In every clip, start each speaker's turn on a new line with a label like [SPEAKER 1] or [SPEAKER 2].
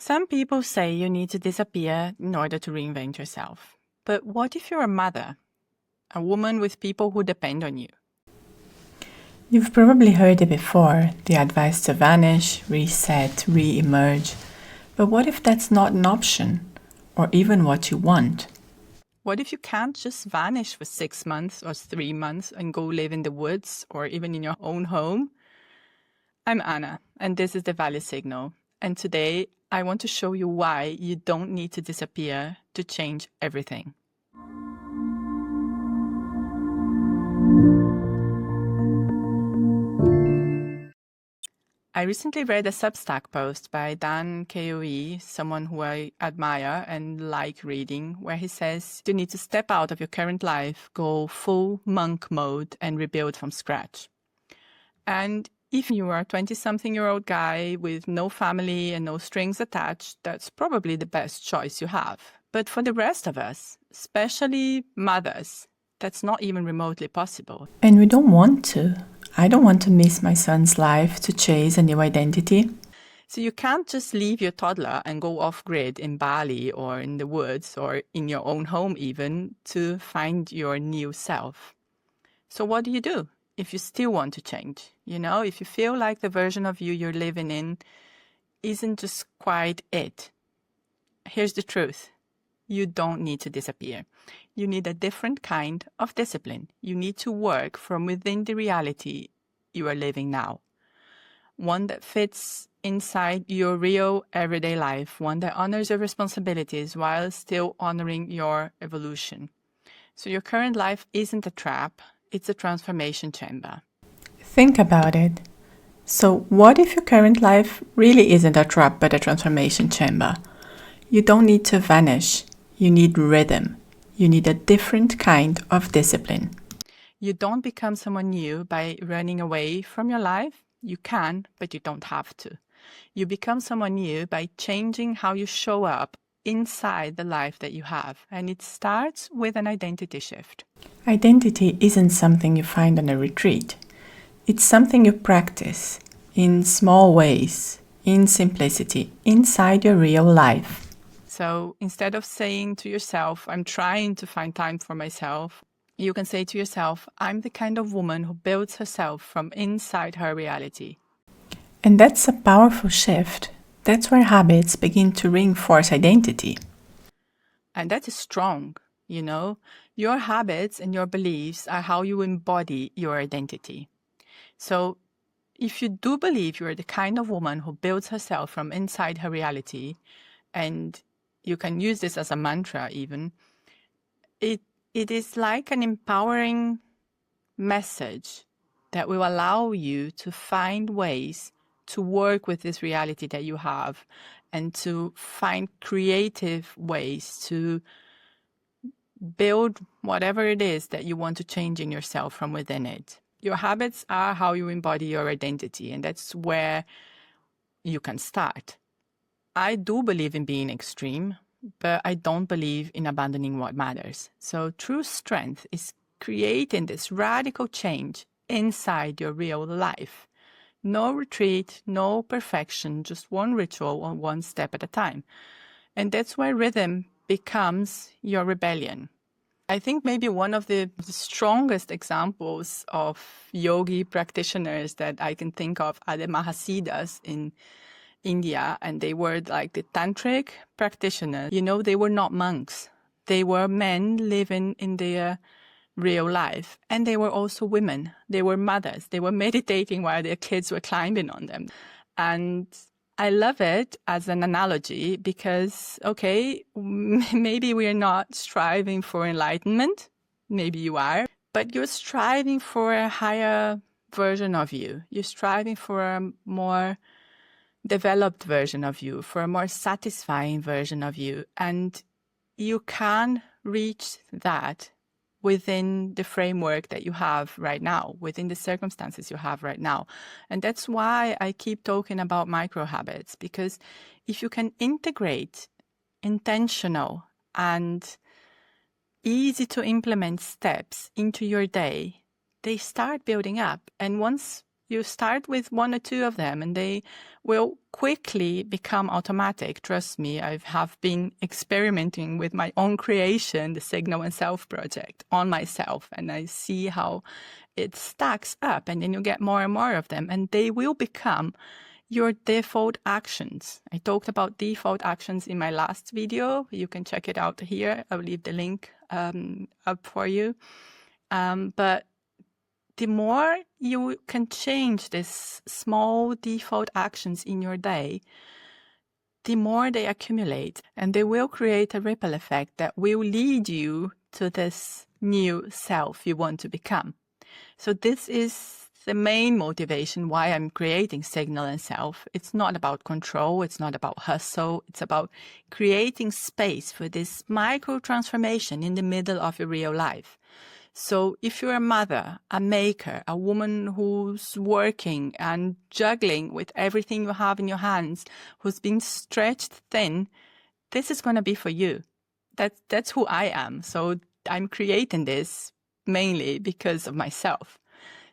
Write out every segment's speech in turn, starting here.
[SPEAKER 1] Some people say you need to disappear in order to reinvent yourself. But what if you're a mother, a woman with people who depend on you?
[SPEAKER 2] You've probably heard it before, the advice to vanish, reset, re-emerge. But what if that's not an option, or even what you want?
[SPEAKER 1] What if you can't just vanish for 6 months or 3 months and go live in the woods or even in your own home? I'm Anna, and this is the Value Signal. And today, I want to show you why you don't need to disappear to change everything. I recently read a Substack post by Dan Koe, someone who I admire and like reading, where he says you need to step out of your current life, go full monk mode, and rebuild from scratch. And if you are a 20-something-year-old guy with no family and no strings attached, that's probably the best choice you have. But for the rest of us, especially mothers, that's not even remotely possible.
[SPEAKER 2] And we don't want to. I don't want to miss my son's life to chase a new identity.
[SPEAKER 1] So you can't just leave your toddler and go off-grid in Bali or in the woods or in your own home even to find your new self. So what do you do if you still want to change? If you feel like the version of you you're living in isn't just quite it. Here's the truth. You don't need to disappear. You need a different kind of discipline. You need to work from within the reality you are living now. One that fits inside your real everyday life, one that honors your responsibilities while still honoring your evolution. So your current life isn't a trap, it's a transformation chamber.
[SPEAKER 2] Think about it. So, what if your current life really isn't a trap but a transformation chamber? You don't need to vanish. You need rhythm. You need a different kind of discipline.
[SPEAKER 1] You don't become someone new by running away from your life. You can, but you don't have to. You become someone new by changing how you show up inside the life that you have. And it starts with an identity shift.
[SPEAKER 2] Identity isn't something you find on a retreat. It's something you practice in small ways, in simplicity, inside your real life.
[SPEAKER 1] So instead of saying to yourself, I'm trying to find time for myself, you can say to yourself, I'm the kind of woman who builds herself from inside her reality.
[SPEAKER 2] And that's a powerful shift. That's where habits begin to reinforce identity.
[SPEAKER 1] And that is strong, Your habits and your beliefs are how you embody your identity. So if you do believe you're the kind of woman who builds herself from inside her reality, and you can use this as a mantra even, it is like an empowering message that will allow you to find ways to work with this reality that you have and to find creative ways to build whatever it is that you want to change in yourself from within it. Your habits are how you embody your identity, and that's where you can start. I do believe in being extreme, but I don't believe in abandoning what matters. So true strength is creating this radical change inside your real life. No retreat, no perfection, just one ritual or one step at a time. And that's where rhythm becomes your rebellion. I think maybe one of the strongest examples of yogi practitioners that I can think of are the Mahasiddhas in India, and they were like the tantric practitioners. They were not monks. They were men living in their real life. And they were also women. They were mothers. They were meditating while their kids were climbing on them. And I love it as an analogy because, okay, maybe we're not striving for enlightenment. Maybe you are, but you're striving for a higher version of you. You're striving for a more developed version of you, for a more satisfying version of you. And you can reach that within the framework that you have right now, within the circumstances you have right now. And that's why I keep talking about micro habits, because if you can integrate intentional and easy to implement steps into your day, they start building up. And once You start with 1 or 2 of them and they will quickly become automatic. Trust me, I have been experimenting with my own creation, the Signal and Self project, on myself, and I see how it stacks up, and then you get more and more of them, and they will become your default actions. I talked about default actions in my last video. You can check it out here. I'll leave the link up for you. But the more you can change these small default actions in your day, the more they accumulate, and they will create a ripple effect that will lead you to this new self you want to become. So this is the main motivation why I'm creating Signal and Self. It's not about control. It's not about hustle. It's about creating space for this micro transformation in the middle of your real life. So if you're a mother, a maker, a woman who's working and juggling with everything you have in your hands, who's been stretched thin, this is going to be for you. That's who I am. So I'm creating this mainly because of myself.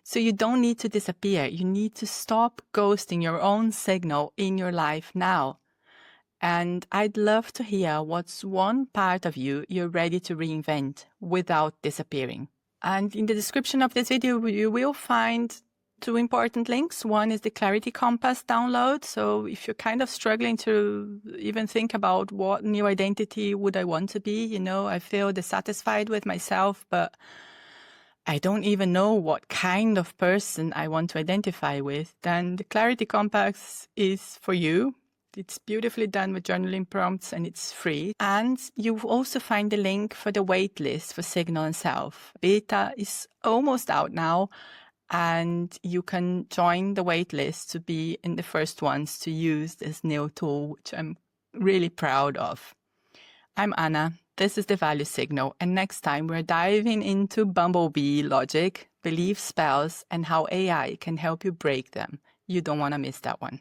[SPEAKER 1] So you don't need to disappear. You need to stop ghosting your own signal in your life now. And I'd love to hear what's one part of you you're ready to reinvent without disappearing. And in the description of this video, you will find 2 important links. One is the Clarity Compass download. So if you're kind of struggling to even think about what new identity would I want to be, I feel dissatisfied with myself, but I don't even know what kind of person I want to identify with, then the Clarity Compass is for you. It's beautifully done with journaling prompts and it's free. And you also find the link for the waitlist for Signal and Self. Beta is almost out now, and you can join the waitlist to be in the first ones to use this new tool, which I'm really proud of. I'm Anna. This is the Value Signal, and next time we're diving into bumblebee logic, belief spells, and how AI can help you break them. You don't want to miss that one.